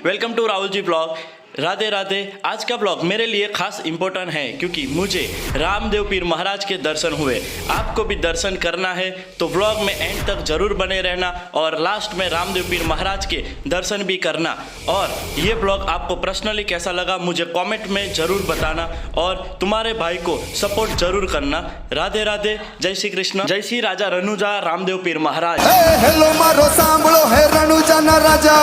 Welcome to Rahul ji blog. Radhe Radhe. आज का blog मेरे लिए खास इम्पोर्टेंट है क्योंकि मुझे रामदेव पीर महाराज के दर्शन हुए। आपको भी दर्शन करना है तो ब्लॉग में एंड तक जरूर बने रहना और लास्ट में रामदेव पीर महाराज के दर्शन भी करना। और ये ब्लॉग आपको पर्सनली कैसा लगा मुझे कमेंट में ज़रूर बताना और तुम्हारे भाई को सपोर्ट जरूर करना। राधे राधे। जय श्री कृष्ण। जय श्री राजा रनुजा रामदेव पीर महाराज। हेलो मारो सांभळो हे रनुजा ना राजा।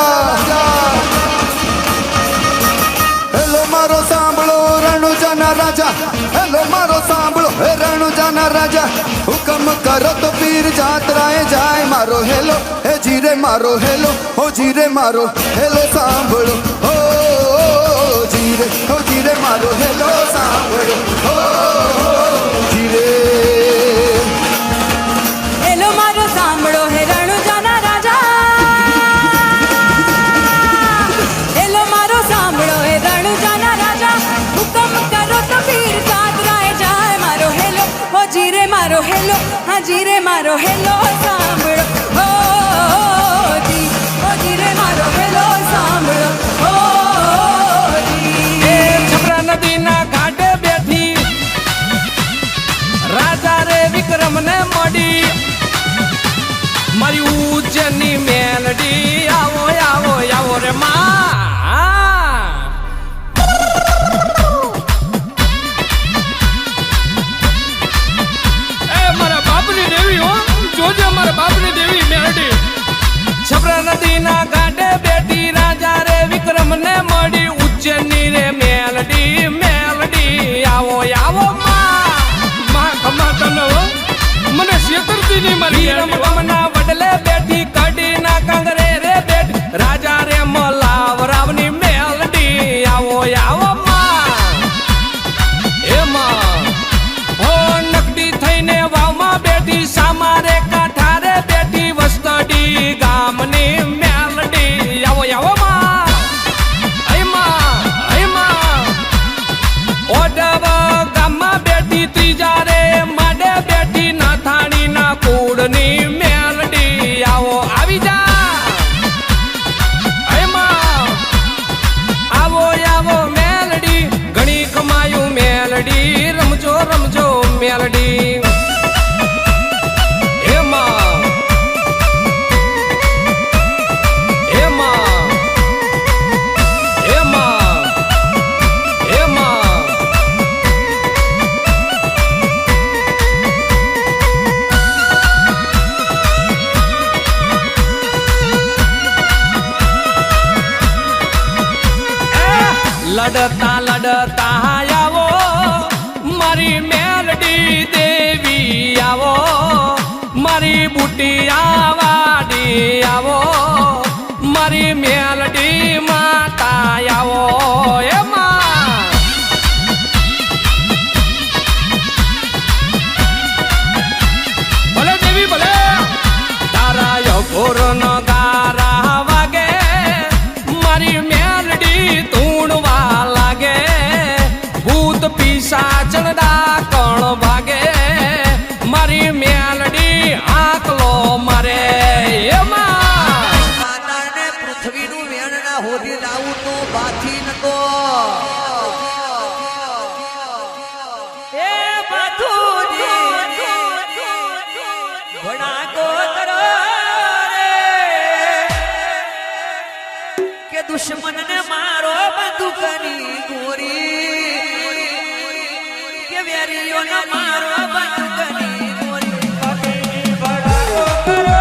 हेलो मारो सांभळो रनुजा ना राजा। हेलो मारो सांभळो हे रनुजा ना राजा। हुक्म करो तो पीर जात्राए जाए। मारो हेलो हे जीरे मारो हेलो हो जीरे मारो हेलो सांभळो हो जीरे मारो हेलो सांभळो हो जीरे। हेलो मारो सांभळो हे रनुजा ना राजा। हेलो मारो सांभळो हे रनुजा ना राजा। हुक्म करो तो पीर जात्राए जाए। मारो हेलो हो जीरे मारो हेलो हाँ जीरे मारो हेलो सांभळो हो जीरे मारो हेलो सांभळो हो छपरा नदी ना घाटे बैठी राजा रे विक्रम ने मड़ी मारी उज्जैनी मेलडी। आवो आवो आवो रे माँ। मारा बापनी देवी हो जोजे मारा बापनी देवी मेलडी। छपरा नदी ना घाटे बैठी राजा रे विक्रम ने मड़ी उज्जैनी रे मेलडी मेलडी। आवो आवो माँ खमा तनो मने शेतरती नी मरी रमना वडले बैठी कडी ना कंगरे रे बैठ राजा रे मलाव रावनी मेलडी। आवो आवो माँ ए माँ हो नकडी थईने वावमा बैठी सामारे काठारे बैठी वस्तडी गामनी मेलडी। आवो आवो माँ ऐ माँ ओडव गाममा बैठी तीजा रे माडे बैठी नाथाणी ना कूड़नी मेलडी। आवो आवी जा ऐ माँ आवो आवो मेलडी घणी कमायू मेलडी रमजो रमजो मेलडी। ए माँ ए माँ ए माँ ए माँ लड़ता लड़ता आवो मारी मेलडी देवी। आवो मारी बुटिया वाडी। आवो मारी मेलडी माता। आवो ए माँ भले देवी भले तारा यो कोरोना गारा वागे मारी मेलडी तूणवा लागे। भूत पिशाचन डाकण भागे मारी मेलडी आकलो मारे। ए माता ने पृथ्वी नु वेण ना होदी लाऊ तो बाथी न तो ए बाथूनी बड़ा को करो रे के दुश्मन ने मारो बंदूकनी गोरी के वेरियो ने मारो बंदूकनी गोरी। बड़ा को करो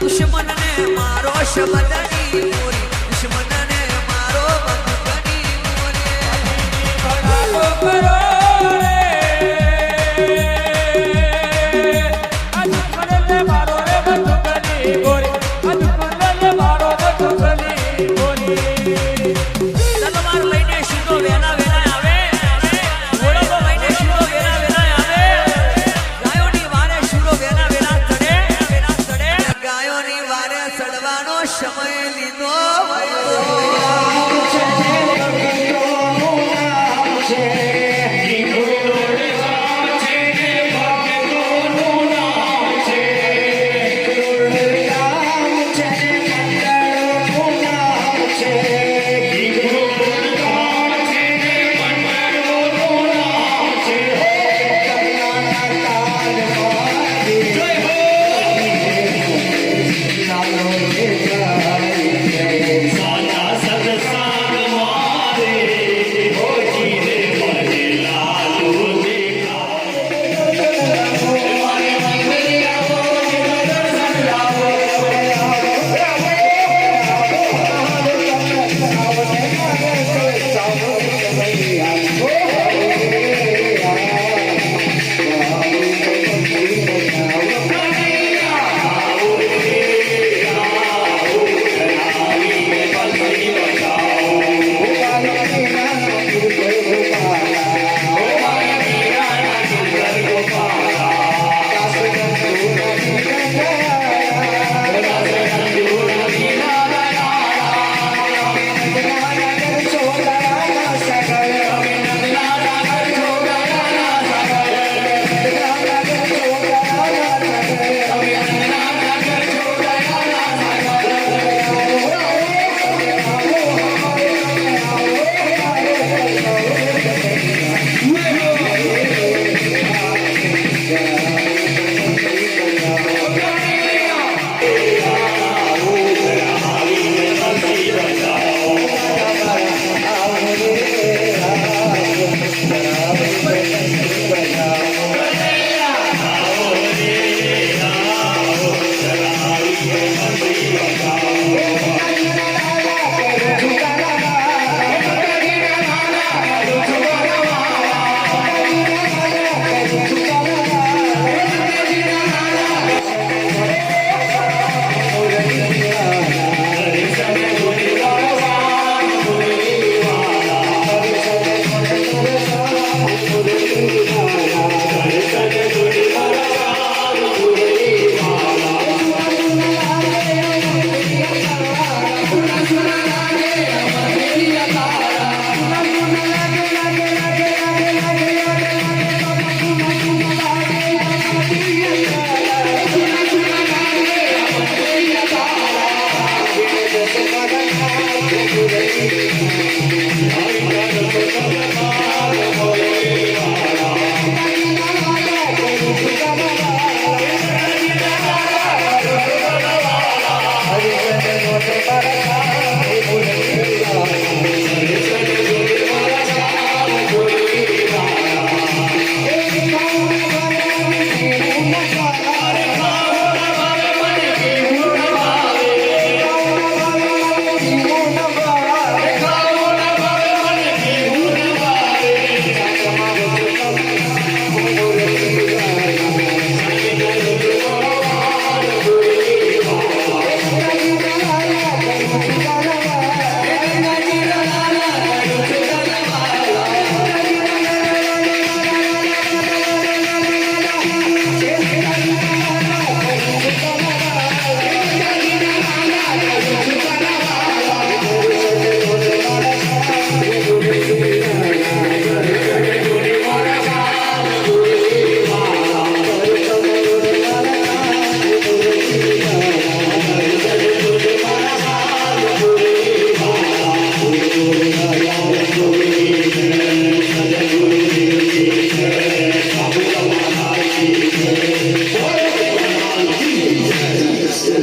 दुश्मन ने मारो शबदनी मोरी। दुश्मन ने मारो बंदूकनी मोरी। बड़ा को करो दुश्मन ने मारो रे बंदूकनी मोरी। दुश्मन ने मारो बंदूकनी मोरी। तलवार लईने शीरो वेला वेला आवे। घोड़ो लईने शीरो वेला वेला आवे। गायोनी वारे शीरो वेला वेला चढ़े गायोनी वारे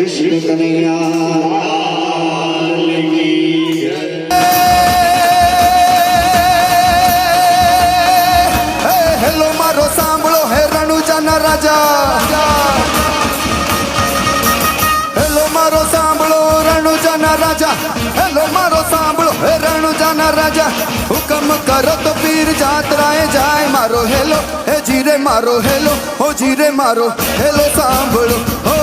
કૃષ્ણ કનૈયા હેલો મારો સાંભળો હે રણુજાના રાજા હેલો મારો સાંભળો રણુજાના રાજા હેલો મારો સાંભળો હે રણુજાના રાજા હુકમ કરો તો પીર જાત્રાએ જાય મારો હેલો હે જીરે મારો હેલો હો જીરે મારો હેલો સાંભળો હો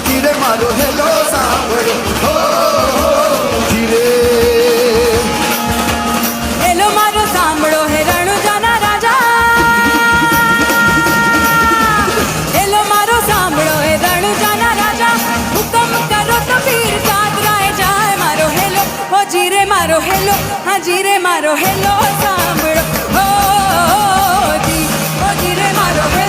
જીરે મારો હેલો સાંભળો હો જીરે હેલો મારો સાંભળો હે રણુજાના રાજા હેલો મારો સાંભળો હે રણુજાના રાજા હુકમ કરો તો પીર જાત્રાએ જાય મારો હેલો હો જીરે મારો હેલો હા જીરે મારો હેલો સાંભળો હો જીરે મારો હેલો